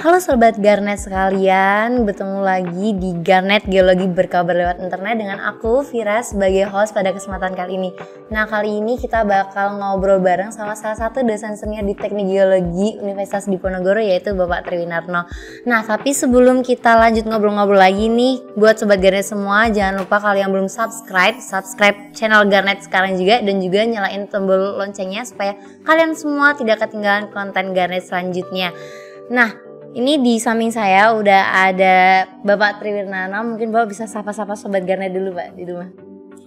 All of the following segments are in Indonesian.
Halo Sobat Garnet sekalian, bertemu lagi di Garnet Geologi Berkabar lewat internet dengan aku, Vira, sebagai host pada kesempatan kali ini. Nah, kali ini kita bakal ngobrol bareng sama salah satu dosen senior di Teknik Geologi Universitas Diponegoro, yaitu Bapak Triwinarno. Nah, tapi sebelum kita lanjut ngobrol-ngobrol lagi nih, buat Sobat Garnet semua, jangan lupa kalian belum subscribe channel Garnet sekarang juga, dan juga nyalain tombol loncengnya supaya kalian semua tidak ketinggalan konten Garnet selanjutnya. Nah, ini di samping saya udah ada Bapak Triwinarno. Mungkin Bapak bisa sapa-sapa Sobat Garnet dulu, Pak, di rumah.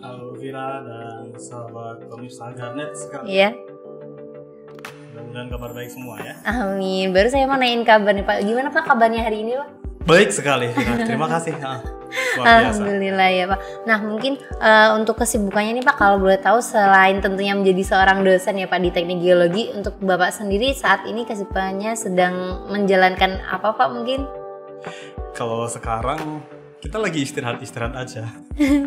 Halo Vira dan sahabat pemirsa Garnet sekarang. Iya. Mudah-mudahan kabar baik semua ya. Amin. Baru saya mau nanyain kabar nih, Pak. Gimana Pak kabarnya hari ini, Pak? Baik sekali Vira, terima kasih. Luar biasa. Alhamdulillah ya Pak. Nah mungkin untuk kesibukannya nih Pak, kalau boleh tahu selain tentunya menjadi seorang dosen ya Pak di Teknik Geologi, untuk Bapak sendiri saat ini kesibukannya sedang menjalankan apa Pak mungkin? Kalau sekarang kita lagi istirahat aja.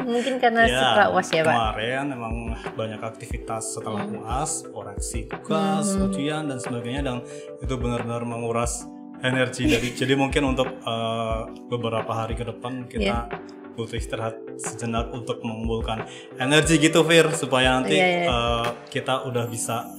Mungkin karena setelah UAS ya Pak? Kemarin memang banyak aktivitas setelah UAS, koreksi tugas, ujian dan sebagainya, dan itu benar-benar menguras energi. Jadi mungkin untuk beberapa hari ke depan kita butuh istirahat sejenak untuk mengumpulkan energi gitu Fir, supaya nanti kita udah bisa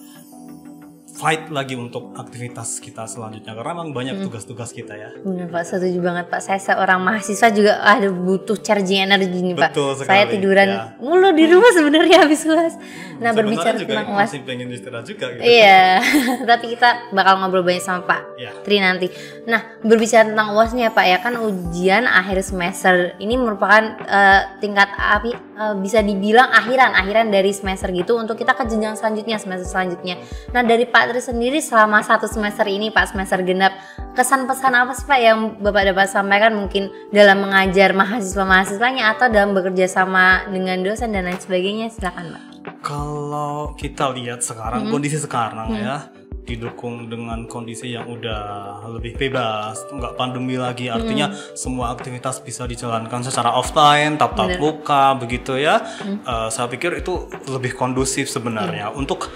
fight lagi untuk aktivitas kita selanjutnya, karena memang banyak tugas-tugas kita ya. Benar Pak, setuju banget Pak. Saya seorang mahasiswa juga ada butuh charging energi nih Pak. Betul sekali. Saya tiduran mulu di rumah sebenarnya habis UAS. Nah, berbicara juga tentang UAS, masih pengen istirahat juga gitu. iya. Tapi kita bakal ngobrol banyak sama Pak Tri nanti. Nah, berbicara tentang UAS nih ya Pak, ya kan ujian akhir semester ini merupakan tingkat bisa dibilang akhiran dari semester gitu, untuk kita ke jenjang selanjutnya, semester selanjutnya. Nah, dari Pak Tri sendiri selama satu semester ini Pak, semester genap, kesan pesan apa sih Pak yang Bapak dapat sampaikan, mungkin dalam mengajar mahasiswa-mahasiswanya atau dalam bekerja sama dengan dosen dan lain sebagainya? Silakan Pak. Kalau kita lihat sekarang, kondisi sekarang ya, didukung dengan kondisi yang udah lebih bebas, nggak pandemi lagi, artinya semua aktivitas bisa dijalankan secara offline, tatap muka begitu ya. Saya pikir itu lebih kondusif sebenarnya untuk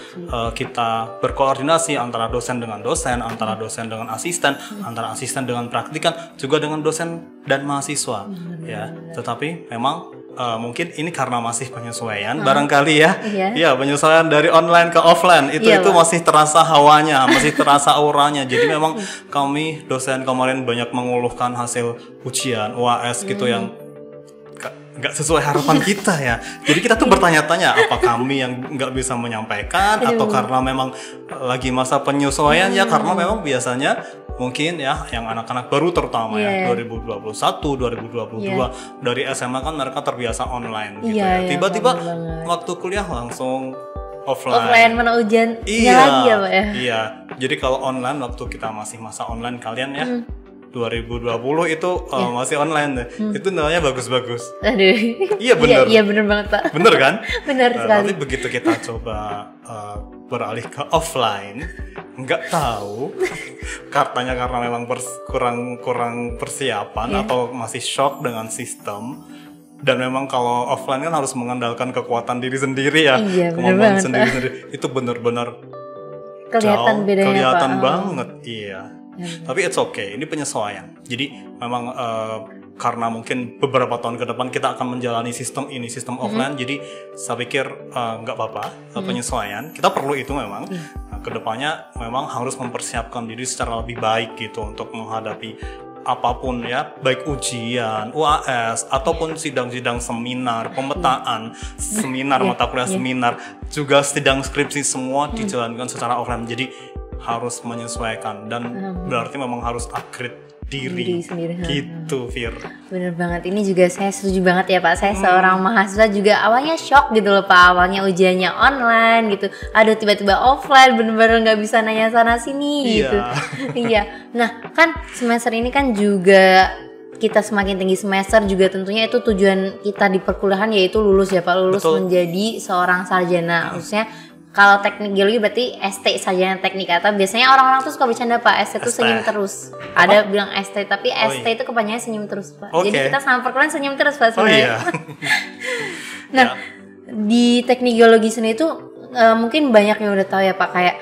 kita berkoordinasi antara dosen dengan dosen, antara dosen dengan asisten, antara asisten dengan praktikan, juga dengan dosen dan mahasiswa ya. Tetapi memang mungkin ini karena masih penyesuaian barangkali ya. Iya, penyesuaian dari online ke offline itu masih terasa hawanya, masih terasa auranya. Jadi memang kami dosen kemarin banyak mengeluhkan hasil ujian UAS gitu yang nggak sesuai harapan kita ya. Jadi kita tuh bertanya-tanya, apa kami yang nggak bisa menyampaikan atau karena memang lagi masa penyesuaian ya, karena memang biasanya mungkin ya yang anak-anak baru terutama ya 2021, 2022 dari SMA kan mereka terbiasa online gitu ya. Tiba-tiba waktu kuliah langsung offline mana ujian lagi ya Pak ya. Iya. Jadi kalau online waktu kita masih masa online kalian ya 2020 itu masih online itu namanya bagus-bagus. Aduh. Iya benar. Iya benar banget Pak. Bener kan? Benar sekali. Tapi begitu kita coba beralih ke offline, nggak tahu katanya karena memang kurang persiapan atau masih shock dengan sistem. Dan memang kalau offline kan harus mengandalkan kekuatan diri sendiri ya, kemampuan sendiri-sendiri. Itu benar-benar kelihatan bedanya kelihatan Pak. banget, iya. Tapi it's okay, ini penyesuaian. Jadi memang karena mungkin beberapa tahun ke depan kita akan menjalani sistem offline, jadi saya pikir nggak apa-apa, penyesuaian. Kita perlu itu memang. Nah, kedepannya memang harus mempersiapkan diri secara lebih baik gitu untuk menghadapi apapun ya, baik ujian, UAS, ataupun sidang-sidang seminar, pemetaan, seminar, mata kuliah seminar, juga sidang skripsi, semua dijalankan secara offline. Jadi harus menyesuaikan dan berarti memang harus upgrade diri sendiri gitu Fir. Bener banget, ini juga saya setuju banget ya Pak. Saya seorang mahasiswa juga awalnya shock gitu loh Pak, awalnya ujiannya online gitu, aduh tiba-tiba offline, bener-bener nggak bisa nanya sana sini gitu. Iya. Nah kan semester ini kan juga kita semakin tinggi semester juga tentunya itu tujuan kita di perkuliahan yaitu lulus ya Pak, lulus menjadi seorang sarjana. Khususnya kalau teknik geologi berarti ST, sarjana teknik, atau biasanya orang-orang tuh suka bercanda Pak, ST itu senyum terus. Ada bilang ST, tapi ST itu kepanjangannya senyum terus Pak. Jadi kita sama perkuliahan senyum terus Pak sebenarnya. Nah, di teknik geologi sendiri itu mungkin banyak yang udah tahu ya Pak, kayak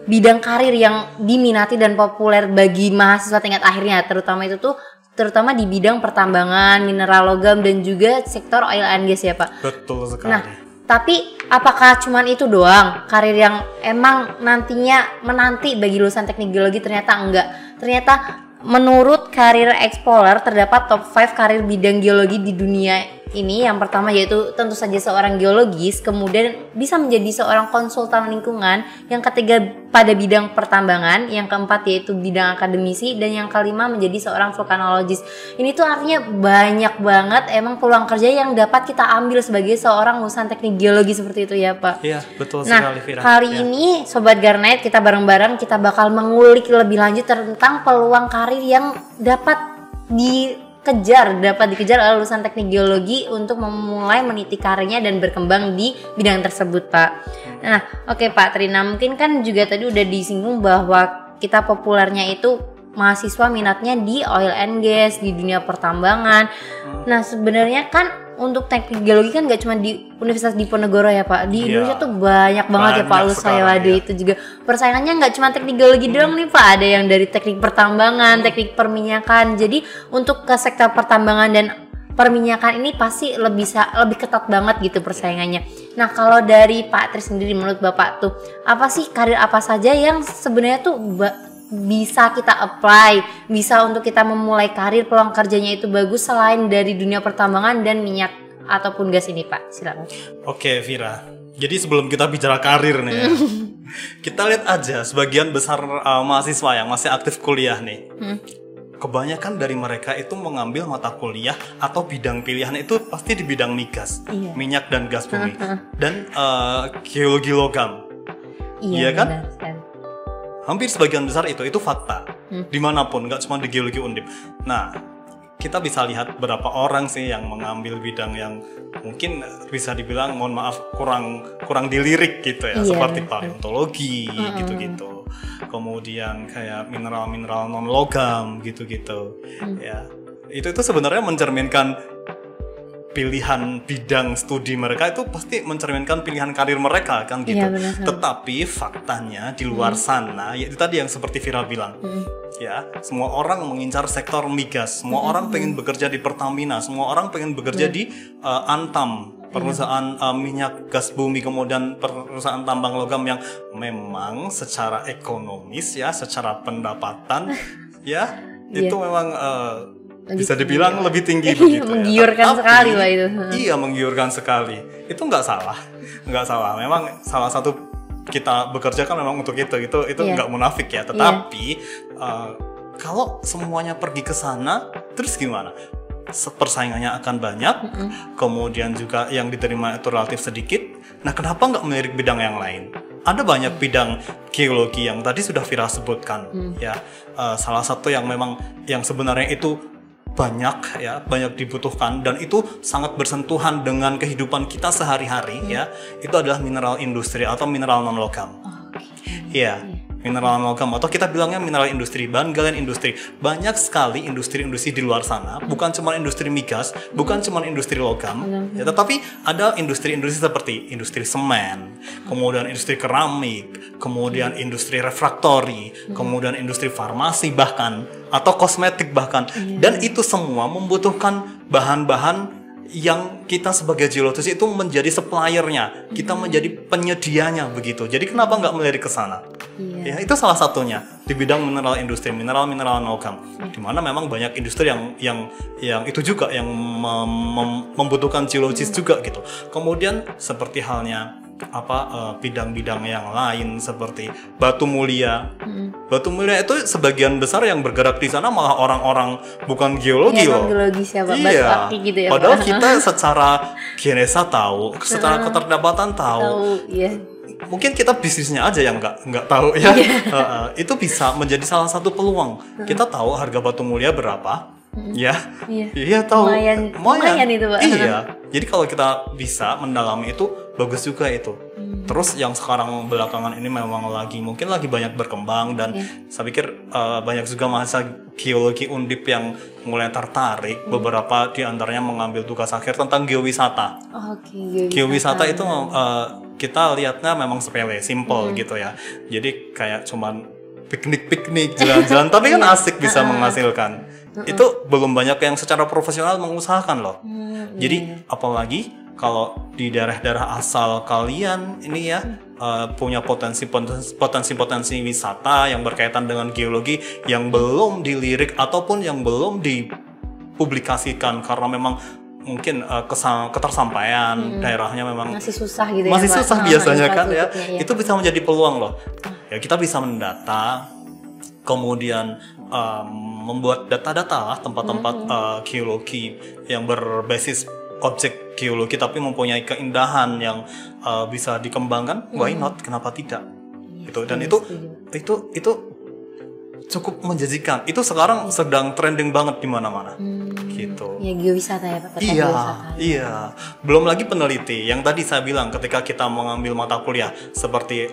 bidang karir yang diminati dan populer bagi mahasiswa tingkat akhirnya, terutama di bidang pertambangan, mineral logam dan juga sektor oil and gas ya Pak. Betul sekali. Nah, tapi apakah cuman itu doang karir yang emang nantinya menanti bagi lulusan teknik geologi? Ternyata enggak. Ternyata menurut Career Explorer terdapat top 5 karir bidang geologi di dunia ini. Yang pertama yaitu tentu saja seorang geologis, kemudian bisa menjadi seorang konsultan lingkungan, yang ketiga pada bidang pertambangan, yang keempat yaitu bidang akademisi, dan yang kelima menjadi seorang vulkanologis. Ini tuh artinya banyak banget emang peluang kerja yang dapat kita ambil sebagai seorang lulusan teknik geologi seperti itu ya Pak. Iya, betul nah, sekali Vira. Kali ini Sobat Garnet kita bareng-bareng kita bakal mengulik lebih lanjut tentang peluang karir yang dapat dikejar oleh lulusan teknik geologi untuk memulai meniti karirnya dan berkembang di bidang tersebut Pak. Nah oke Pak Trina, mungkin kan juga tadi udah disinggung bahwa kita populernya itu mahasiswa minatnya di oil and gas, di dunia pertambangan. Nah sebenarnya kan untuk teknik geologi kan gak cuma di Universitas Diponegoro ya Pak, di Indonesia tuh banyak banget ya Pak lulusan itu juga. Persaingannya gak cuma teknik geologi doang nih Pak, ada yang dari teknik pertambangan, teknik perminyakan. Jadi untuk ke sektor pertambangan dan perminyakan ini pasti lebih ketat banget gitu persaingannya. Nah kalau dari Pak Tri sendiri, menurut Bapak tuh apa sih karir apa saja yang sebenarnya tuh bisa kita apply, bisa untuk kita memulai karir, peluang kerjanya itu bagus selain dari dunia pertambangan dan minyak ataupun gas ini Pak? Silakan. Oke Vira, jadi sebelum kita bicara karir nih ya, kita lihat aja sebagian besar mahasiswa yang masih aktif kuliah nih. Kebanyakan dari mereka itu mengambil mata kuliah atau bidang pilihan itu pasti di bidang migas, minyak dan gas bumi, dan geologi logam. Iya kan? Benar. Hampir sebagian besar itu fakta. Dimanapun, nggak cuma di geologi Undip. Nah, kita bisa lihat berapa orang sih yang mengambil bidang yang mungkin bisa dibilang, mohon maaf, kurang dilirik gitu ya, seperti paleontologi gitu-gitu. Kemudian kayak mineral-mineral non logam gitu-gitu. Ya, itu sebenarnya mencerminkan pilihan bidang studi mereka, itu pasti mencerminkan pilihan karir mereka kan gitu. Tetapi faktanya di luar sana, yaitu tadi yang seperti Vira bilang, ya semua orang mengincar sektor migas, semua orang pengen bekerja di Pertamina, semua orang pengen bekerja di Antam, perusahaan minyak gas bumi, kemudian perusahaan tambang logam yang memang secara ekonomis ya, secara pendapatan ya itu memang bisa dibilang lebih tinggi begitu. Menggiurkan sekali Pak itu. Iya, menggiurkan sekali. Itu nggak salah. Memang salah satu kita bekerja kan memang untuk itu nggak munafik ya. Tetapi kalau semuanya pergi ke sana, terus gimana? Persaingannya akan banyak, kemudian juga yang diterima itu relatif sedikit. Nah, kenapa nggak melirik bidang yang lain? Ada banyak bidang geologi yang tadi sudah Vira sebutkan, ya. Salah satu yang memang yang sebenarnya itu banyak dibutuhkan dan itu sangat bersentuhan dengan kehidupan kita sehari-hari ya, itu adalah mineral industri atau mineral non logam. Mineral non logam atau kita bilangnya mineral industri, bahan galian industri. Banyak sekali industri-industri di luar sana, bukan cuma industri migas, bukan cuma industri logam, ya, tetapi ada industri-industri seperti industri semen, kemudian industri keramik, kemudian industri refraktori, kemudian industri farmasi bahkan, atau kosmetik bahkan. Dan itu semua membutuhkan bahan-bahan yang kita sebagai geologis itu menjadi suppliernya, kita menjadi penyedianya begitu. Jadi kenapa nggak melirik ke sana? Ya, itu salah satunya di bidang mineral industri, mineral logam, di mana memang banyak industri yang itu juga yang membutuhkan geologis juga gitu. Kemudian seperti halnya bidang-bidang yang lain seperti batu mulia. Batu mulia itu sebagian besar yang bergerak di sana malah orang-orang bukan geologi loh. Iya. Gitu ya, padahal kita secara genesa tahu, secara keterlibatan tahu. Mungkin kita bisnisnya aja yang nggak tahu ya. Itu bisa menjadi salah satu peluang. Kita tahu harga batu mulia berapa. Iya tahu. Lumayan itu Pak. Iya. Jadi kalau kita bisa mendalami itu bagus juga itu. Terus yang sekarang belakangan ini memang mungkin lagi banyak berkembang dan saya pikir banyak juga mahasiswa geologi Undip yang mulai tertarik. Beberapa di antaranya mengambil tugas akhir tentang geowisata. Geowisata itu kita lihatnya memang sepele, simple gitu ya. Jadi kayak cuman piknik-piknik, jalan-jalan, tapi kan asik bisa menghasilkan. Itu belum banyak yang secara profesional mengusahakan loh. Jadi apalagi kalau di daerah-daerah asal kalian ini ya punya potensi wisata yang berkaitan dengan geologi yang belum dilirik ataupun yang belum dipublikasikan karena memang mungkin ketersampaian daerahnya memang masih susah gitu masih ya, susah biasanya kan ya. Ya. Itu bisa menjadi peluang loh. Ya kita bisa mendata, kemudian membuat data-data lah tempat-tempat geologi yang berbasis objek geologi tapi mempunyai keindahan yang bisa dikembangkan. Why not? Kenapa tidak? Gitu. Dan itu cukup menjanjikan. Itu sekarang sedang trending banget di mana-mana. Gitu. Ya geowisata ya Pak. Iya. Belum lagi peneliti yang tadi saya bilang ketika kita mengambil mata kuliah seperti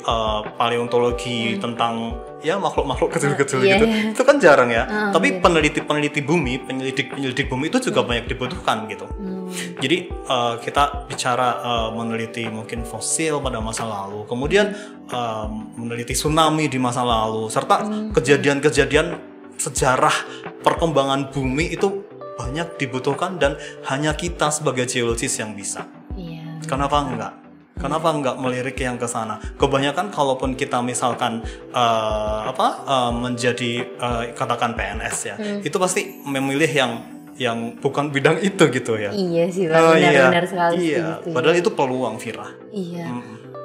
paleontologi tentang ya makhluk-makhluk kecil-kecil gitu. Itu kan jarang ya. Tapi penyelidik bumi itu juga banyak dibutuhkan gitu. Jadi kita bicara meneliti mungkin fosil pada masa lalu, kemudian meneliti tsunami di masa lalu, serta kejadian-kejadian sejarah perkembangan bumi itu banyak dibutuhkan dan hanya kita sebagai geologis yang bisa. Kenapa enggak? Kenapa enggak melirik yang ke sana? Kebanyakan kalaupun kita misalkan menjadi katakan PNS ya, itu pasti memilih yang bukan bidang itu gitu ya. Iya sih, benar-benar sekali. Iya, gitu, padahal itu peluang, Vira. Iya.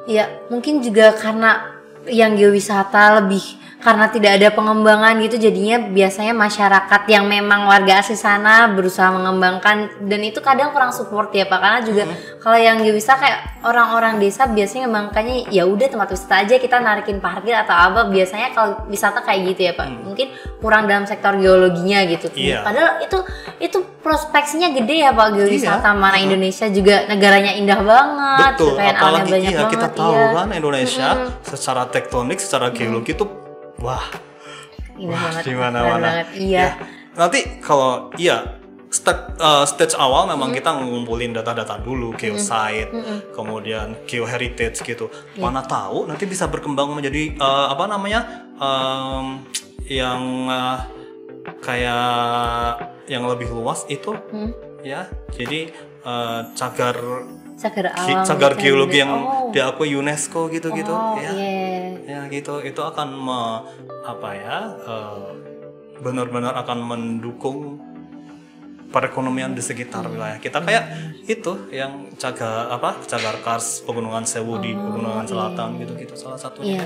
Iya, mungkin juga karena yang geowisata lebih karena tidak ada pengembangan gitu, jadinya biasanya masyarakat yang memang warga asli sana berusaha mengembangkan, dan itu kadang kurang support ya Pak, karena juga kalau yang geowisata kayak orang-orang desa biasanya mengembangkannya ya udah tempat wisata aja, kita narikin parkir atau apa, biasanya kalau wisata kayak gitu ya Pak. Mungkin kurang dalam sektor geologinya gitu. Padahal itu prospeksinya gede ya Pak, geowisata. Mana Indonesia juga negaranya indah banget. Betul, apalagi banyak banget, kita tahu kan Indonesia secara tektonik, secara geologi itu wah di mana-mana. Iya. Nanti kalau stage awal memang kita ngumpulin data-data dulu, geosite, kemudian geoheritage gitu. Mana tahu nanti bisa berkembang menjadi yang kayak yang lebih luas itu ya. Jadi cagar geologi yang diakui UNESCO gitu-gitu ya gitu, itu akan benar-benar akan mendukung perekonomian di sekitar wilayah kita, kayak itu yang cagar kars Pegunungan Sewu di Pegunungan Selatan gitu salah satunya.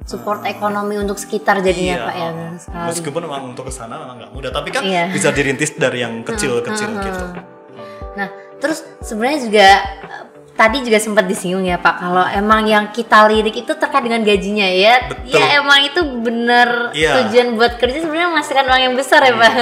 Support ekonomi untuk sekitar jadinya Pak ya, benar sekali. Meskipun memang untuk kesana memang nggak mudah, tapi kan bisa dirintis dari yang kecil-kecil gitu. Nah, terus sebenarnya juga tadi juga sempat disinggung ya Pak, kalau emang yang kita lirik itu terkait dengan gajinya ya. Betul. Ya emang itu bener tujuan buat kerja sebenarnya menghasilkan uang yang besar ya Pak.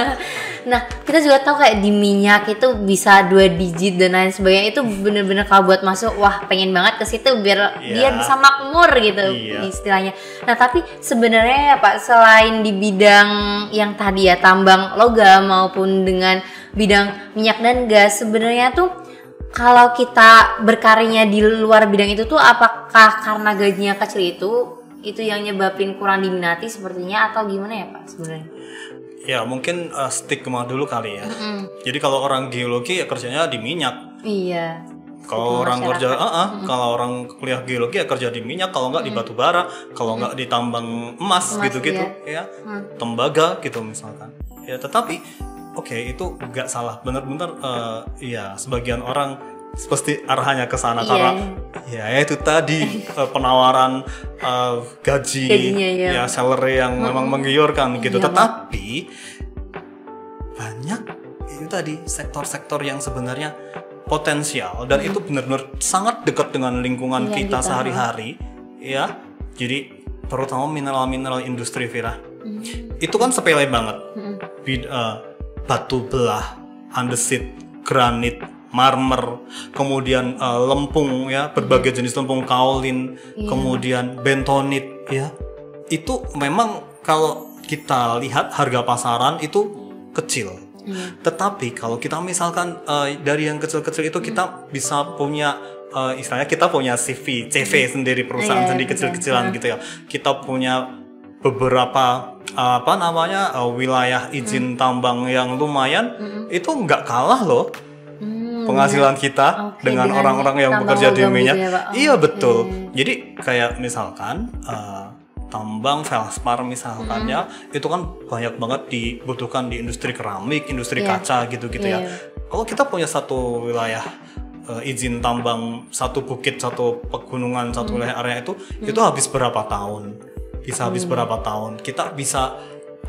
Nah, kita juga tahu kayak di minyak itu bisa 2 digit dan lain sebagainya, itu bener-bener kalau buat masuk wah pengen banget ke situ biar dia bisa makmur gitu istilahnya. Nah, tapi sebenarnya ya Pak, selain di bidang yang tadi ya tambang logam maupun dengan bidang minyak dan gas, sebenarnya tuh kalau kita berkarirnya di luar bidang itu tuh apakah karena gajinya kecil itu yang nyebabin kurang diminati sepertinya, atau gimana ya Pak sebenarnya? Ya mungkin stigma dulu kali ya. Jadi kalau orang geologi ya kerjanya di minyak. Iya. Kalau orang kerja, kalau orang kuliah geologi ya kerja di minyak, kalau nggak di batu bara, kalau nggak di tambang emas gitu-gitu, ya, tembaga gitu misalkan. Ya tetapi itu nggak salah, benar-benar ya sebagian orang pasti arahnya ke sana karena ya itu tadi penawaran gajinya, salary yang memang menggiurkan gitu. Tetapi banyak itu tadi sektor-sektor yang sebenarnya potensial dan itu benar-benar sangat dekat dengan lingkungan kita sehari-hari ya. Jadi terutama mineral-mineral industri, Vira. Itu kan sepele banget. Batu belah, andesit, granit, marmer, kemudian lempung ya, berbagai jenis lempung kaolin, kemudian bentonit ya. Itu memang kalau kita lihat harga pasaran itu kecil. Tetapi kalau kita misalkan dari yang kecil-kecil itu kita bisa punya istilahnya kita punya CV sendiri, perusahaan sendiri kecil-kecilan gitu ya. Kita punya beberapa wilayah izin tambang yang lumayan, itu nggak kalah loh penghasilan kita dengan orang-orang yang bekerja di minyak. Gitu ya, Pak? Iya betul. Jadi kayak misalkan tambang felspar misalkannya, itu kan banyak banget dibutuhkan di industri keramik, industri kaca gitu-gitu ya. Kalau kita punya satu wilayah izin tambang, satu bukit, satu pegunungan, satu wilayah area itu habis berapa tahun? Bisa habis berapa tahun? Kita bisa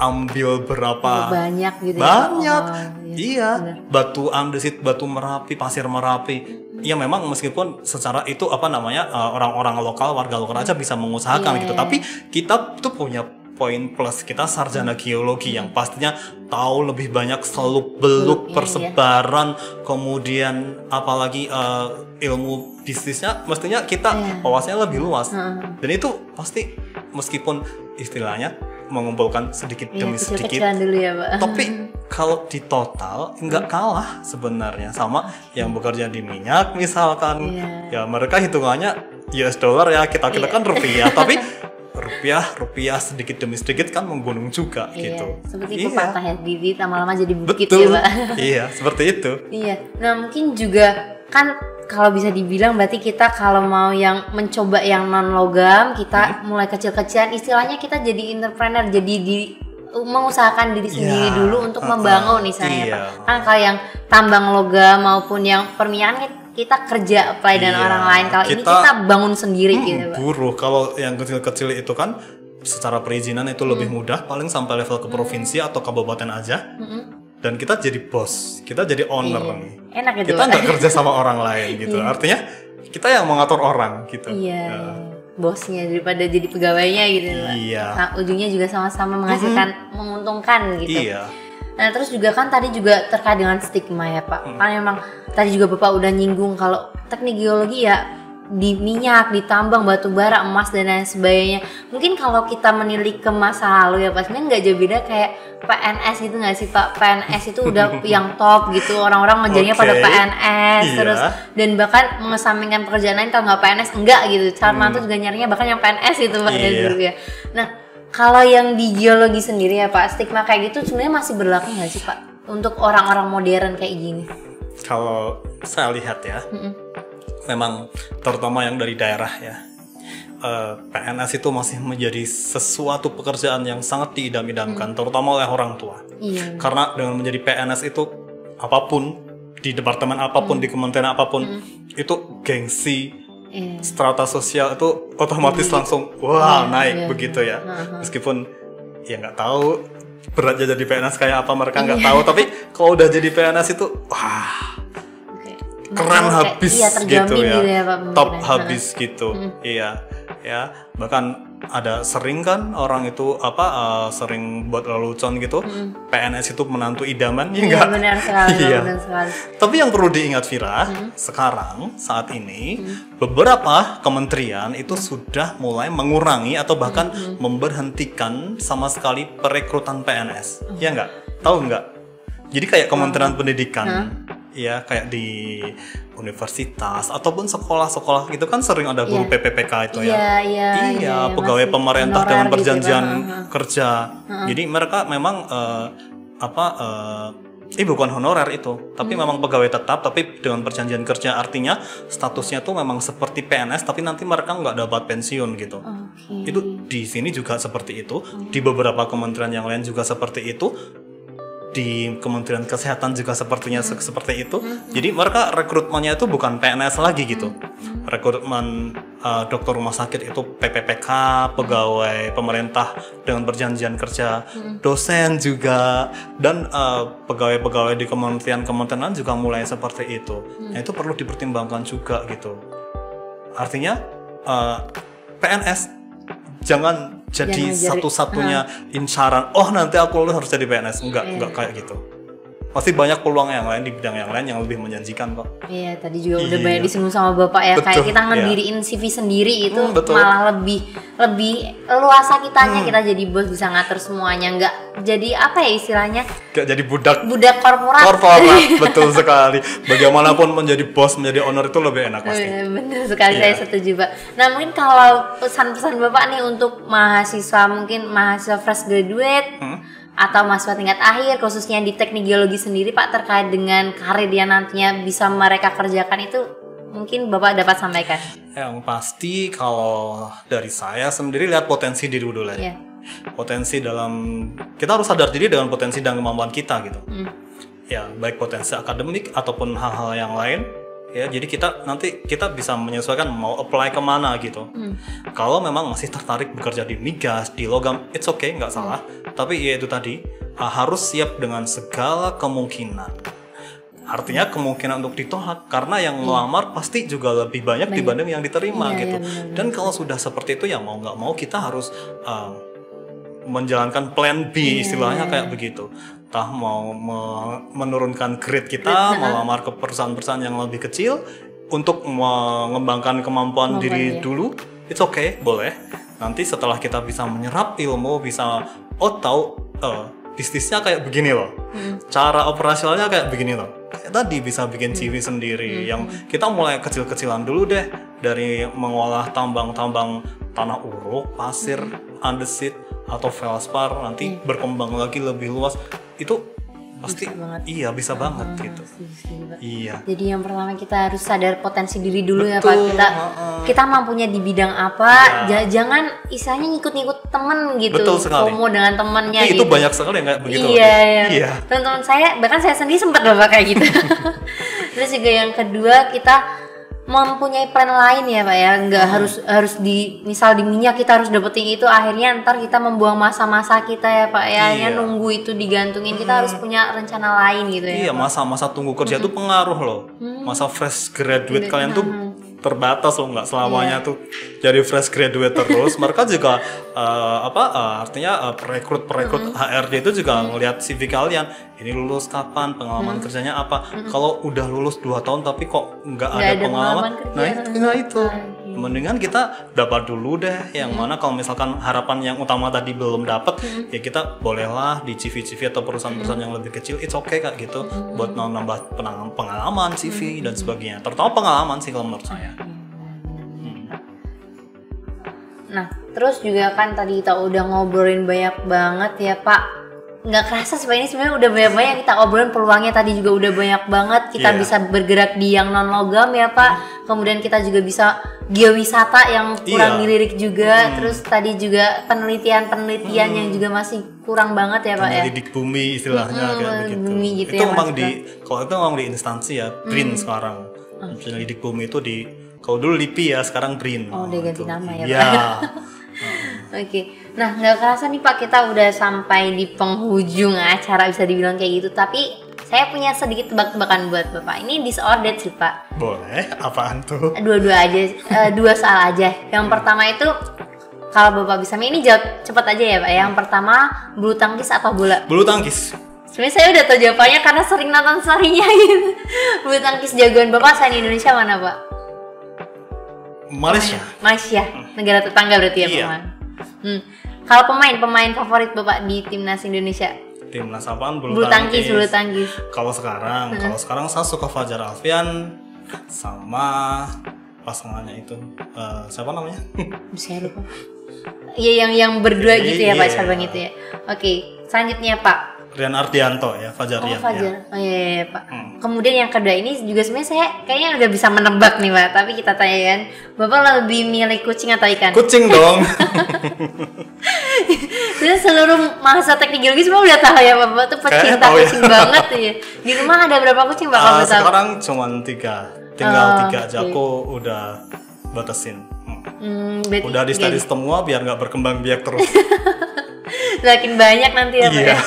ambil berapa banyak gitu banyak ya? Iya, batu andesit, batu Merapi, pasir Merapi. Ya memang meskipun secara itu orang-orang lokal, warga lokal aja bisa mengusahakan gitu. Tapi kita tuh punya poin plus, kita sarjana geologi yang pastinya tahu lebih banyak seluk-beluk persebaran, kemudian apalagi ilmu bisnisnya mestinya kita wawasannya lebih luas. Dan itu pasti meskipun istilahnya mengumpulkan sedikit demi sedikit dulu ya, Pak. Tapi kalau di total nggak kalah sebenarnya sama yang bekerja di minyak misalkan. Ya mereka hitungannya US dollar ya, kita kan rupiah. Tapi rupiah sedikit demi sedikit kan menggunung juga gitu. Seperti pepatah ya, bibit lama-lama jadi bukit. Betul. Ya, Pak. Iya, seperti itu. Iya. Nah, mungkin juga kan kalau bisa dibilang berarti kita kalau mau yang mencoba yang non logam, kita mulai kecil-kecilan, istilahnya kita jadi entrepreneur, jadi mengusahakan diri sendiri dulu untuk membangun misalnya Pak. Kan kalau yang tambang logam maupun yang perminyakan kita kerja apply dan orang lain. Kalau ini kita bangun sendiri gitu Pak. Buruh. Kalau yang kecil-kecil itu kan secara perizinan itu lebih mudah, paling sampai level ke provinsi atau kabupaten aja. Dan kita jadi bos, kita jadi owner nih. Enak gitu. Kita nggak kerja sama orang lain gitu. Artinya kita yang mengatur orang gitu. Bosnya daripada jadi pegawainya gitu. Nah, ujungnya juga sama-sama menghasilkan, menguntungkan gitu. Nah terus juga kan tadi juga terkait dengan stigma ya Pak. Kan memang tadi juga Bapak udah nyinggung kalau teknik geologi ya di minyak, di tambang, batu bara, emas dan lain sebagainya. Mungkin kalau kita menilik ke masa lalu ya Pak, sebenarnya nggak jauh beda kayak PNS gitu nggak sih Pak? PNS itu udah yang top gitu, orang-orang ngejarnya pada PNS terus, dan bahkan mengesampingkan pekerjaan lain kalau nggak PNS enggak gitu. Calon mantu juga nyarinya bahkan yang PNS itu Pak dulu ya. Nah kalau yang di geologi sendiri ya Pak, stigma kayak gitu sebenarnya masih berlaku nggak sih Pak untuk orang-orang modern kayak gini? Kalau saya lihat ya, memang terutama yang dari daerah ya, PNS itu masih menjadi sesuatu pekerjaan yang sangat diidam-idamkan, terutama oleh orang tua. Karena dengan menjadi PNS itu apapun, di departemen apapun, di kementerian apapun, itu gengsi, strata sosial itu otomatis langsung naik begitu ya. Meskipun ya nggak tahu beratnya jadi PNS kayak apa, mereka nggak tahu. Tapi kalau udah jadi PNS itu keren habis gitu ya, top habis gitu. Iya ya, bahkan ada sering kan orang itu sering buat lelucon gitu, PNS itu menantu idaman, ya enggak? Benar sekali, benar sekali. Tapi yang perlu diingat Vira, sekarang saat ini beberapa kementerian itu sudah mulai mengurangi atau bahkan memberhentikan sama sekali perekrutan PNS. Ya enggak? Tahu enggak? Jadi kayak Kementerian Pendidikan, ya kayak di universitas ataupun sekolah-sekolah gitu kan sering ada guru PPPK itu ya. Iya, pegawai pemerintah dengan perjanjian kerja. Jadi mereka memang bukan honorer itu, tapi memang pegawai tetap tapi dengan perjanjian kerja, artinya statusnya tuh memang seperti PNS tapi nanti mereka nggak dapat pensiun gitu. Itu di sini juga seperti itu, di beberapa kementerian yang lain juga seperti itu. Di Kementerian Kesehatan juga sepertinya seperti itu. Jadi mereka rekrutmennya itu bukan PNS lagi gitu. Rekrutmen dokter rumah sakit itu PPPK, pegawai pemerintah dengan perjanjian kerja, dosen juga, dan pegawai-pegawai di kementerian juga mulai seperti itu. Nah, itu perlu dipertimbangkan juga gitu. Artinya PNS jangan jadi satu-satunya incaran, nanti aku lulus harus jadi PNS. Enggak kayak gitu. Masih banyak peluang yang lain di bidang yang lain yang lebih menjanjikan kok. Iya, tadi juga udah Iya. banyak disinggung sama Bapak ya. Betul, Kayak kita iya. ngediriin CV sendiri itu Betul. malah lebih luasa kitanya, kita jadi bos, bisa ngatur semuanya, nggak jadi apa ya istilahnya, Gak jadi budak korporat. betul sekali. Bagaimanapun menjadi bos, menjadi owner itu lebih enak pasti. Bener sekali, Iya. saya setuju Pak. Nah mungkin kalau pesan-pesan Bapak nih untuk mahasiswa, mungkin mahasiswa fresh graduate atau mahasiswa tingkat akhir khususnya di teknik geologi sendiri Pak, terkait dengan karir yang nantinya bisa mereka kerjakan, itu mungkin Bapak dapat sampaikan. Yang pasti kalau dari saya sendiri, lihat potensi diri dulu lah. Iya. Potensi dalam, kita harus sadar diri dengan potensi dan kemampuan kita gitu. Ya, baik potensi akademik ataupun hal-hal yang lain. Ya, jadi nanti kita bisa menyesuaikan mau apply kemana gitu. Kalau memang masih tertarik bekerja di migas, di logam, it's okay, nggak salah. Tapi ya itu tadi, harus siap dengan segala kemungkinan. Artinya kemungkinan untuk ditolak, karena yang melamar pasti juga lebih banyak dibanding yang diterima Iya, gitu. benar-benar. Dan kalau sudah seperti itu ya mau nggak mau kita harus menjalankan plan B, istilahnya kayak begitu. Entah mau menurunkan grade kita, melamar ke perusahaan-perusahaan yang lebih kecil untuk mengembangkan kemampuan diri dulu, it's okay, boleh. Nanti setelah kita bisa menyerap ilmu, bisa tahu bisnisnya kayak begini loh, cara operasionalnya kayak begini loh. Kayak tadi bisa bikin CV sendiri, yang kita mulai kecil-kecilan dulu deh, dari mengolah tambang-tambang tanah uruk, pasir, andesit atau feldspar, nanti berkembang lagi lebih luas. Itu pasti bisa banget gitu. Iya. Jadi yang pertama kita harus sadar potensi diri dulu ya Betul, Pak. Kita mampunya di bidang apa, jangan istilahnya ngikut-ngikut temen gitu. Betul sekali. FOMO dengan temennya Itu gitu. banyak sekali yang kayak begitu. Iya. Teman-teman saya, bahkan saya sendiri sempat Bapak kayak gitu. Terus juga yang kedua, kita mempunyai plan lain ya Pak ya, nggak harus di misal di minyak kita harus dapetin itu, akhirnya ntar kita membuang masa-masa kita ya Pak ya, akhirnya nunggu itu digantungin. Kita harus punya rencana lain gitu ya. Iya, masa-masa tunggu kerja itu pengaruh loh. Masa fresh graduate kalian tuh terbatas loh, nggak selamanya tuh jadi fresh graduate terus. Mereka juga artinya perekrut HRD itu juga ngelihat CV kalian, ini lulus kapan, pengalaman kerjanya apa. Kalau udah lulus 2 tahun tapi kok nggak ada pengalaman, nah itu mendingan kita dapat dulu deh yang mana. Kalau misalkan harapan yang utama tadi belum dapat, ya kita bolehlah di CV atau perusahaan-perusahaan yang lebih kecil, it's okay kayak gitu, buat nambah pengalaman CV dan sebagainya, terutama pengalaman sih kalau menurut saya. Nah, terus juga kan tadi kita udah ngobrolin banyak banget ya Pak. Nggak kerasa sih Pak, ini sebenarnya udah banyak yang kita obrolin, peluangnya tadi juga udah banyak banget. Kita bisa bergerak di yang non logam ya Pak. Kemudian kita juga bisa geowisata yang kurang dilirik juga. Terus tadi juga penelitian yang juga masih kurang banget ya Pak ya. Pendidik bumi istilahnya kayak begitu. Bumi gitu itu ya, memang Mas, kalau itu memang di instansi ya, BRIN sekarang. Pendidik bumi itu kalau dulu LIPI ya, sekarang BRIN. Oh, udah ganti nama ya Iya. Pak. Oke, nah nggak kerasa nih Pak, kita udah sampai di penghujung acara bisa dibilang kayak gitu. Tapi saya punya sedikit tebak-tebakan buat Bapak. Ini disordered sih Pak. Boleh, apaan tuh? Dua-dua aja, 2 soal aja. Yang pertama itu, kalau Bapak bisa, ini jawab cepat aja ya Pak. Yang pertama, bulu tangkis atau bola? Bulu tangkis. Sebenarnya saya udah tahu jawabannya karena sering nonton story-nya gitu. Bulu tangkis jagoan Bapak selain Indonesia mana Pak? Malaysia, negara tetangga berarti ya Iya. Pak. Kalau pemain favorit Bapak di timnas Indonesia? Timnas apaan? Bulu tangkis. Kalau sekarang saya suka Fajar Alfian sama pasangannya itu siapa namanya? Saya lupa. Iya yang berdua gitu ya Pak, cabang itu ya. Oke, selanjutnya Pak. Rian Ardianto ya, Fajar Rian. Fajar. Oh iya Pak. Kemudian yang kedua ini juga sebenarnya saya kayaknya udah bisa menebak nih Pak, tapi kita tanya kan, Bapak lebih milih kucing atau ikan? Kucing dong. Terus seluruh mahasiswa teknik geologi semua udah tahu ya Bapak tuh pecinta kucing banget ya. Di rumah ada berapa kucing Pak kalau tahu? Sekarang cuma 3. Tinggal 3 aja, aku udah batasin. Udah di study semua biar nggak berkembang biak terus. Makin banyak nanti ya Pak ya.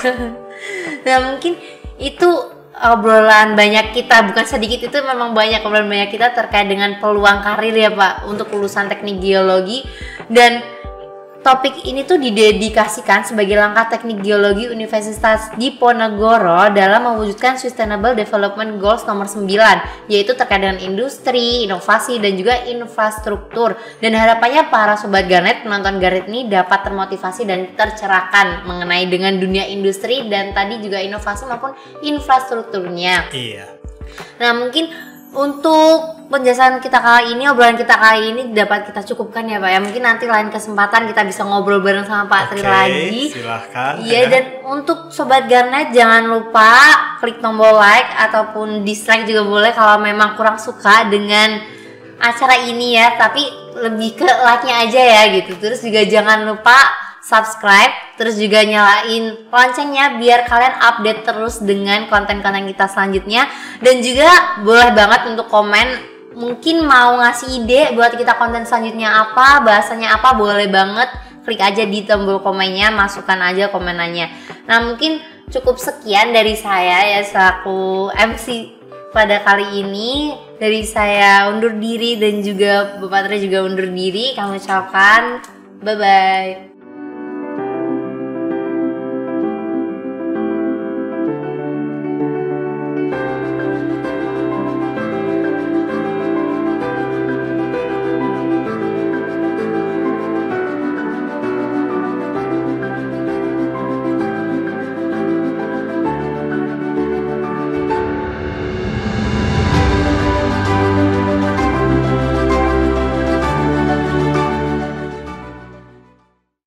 Nah mungkin itu obrolan banyak kita, bukan sedikit, itu memang banyak obrolan banyak kita terkait dengan peluang karir ya Pak untuk lulusan teknik geologi. Dan topik ini tuh didedikasikan sebagai langkah teknik geologi Universitas Diponegoro dalam mewujudkan Sustainable Development Goals nomor 9, yaitu terkait dengan industri, inovasi, dan juga infrastruktur. Dan harapannya para sobat Garnet, penonton Garnet ini dapat termotivasi dan tercerahkan mengenai dengan dunia industri dan tadi juga inovasi maupun infrastrukturnya. Iya. Nah, mungkin untuk penjelasan kita kali ini, obrolan kita kali ini dapat kita cukupkan ya Pak ya. Mungkin nanti lain kesempatan kita bisa ngobrol bareng sama Pak Tri lagi. Silahkan. Iya, dan untuk Sobat Garnet jangan lupa klik tombol like ataupun dislike juga boleh kalau memang kurang suka dengan acara ini ya. Tapi lebih ke like-nya aja ya gitu. Terus juga jangan lupa subscribe, terus juga nyalain loncengnya biar kalian update terus dengan konten-konten kita selanjutnya. Dan juga boleh banget untuk komen, mungkin mau ngasih ide buat kita konten selanjutnya apa, bahasanya apa, boleh banget. Klik aja di tombol komennya, masukkan aja komenannya. Nah, mungkin cukup sekian dari saya ya selaku MC pada kali ini. Dari saya undur diri dan juga Bapak Tri juga undur diri. Kami ucapkan bye-bye.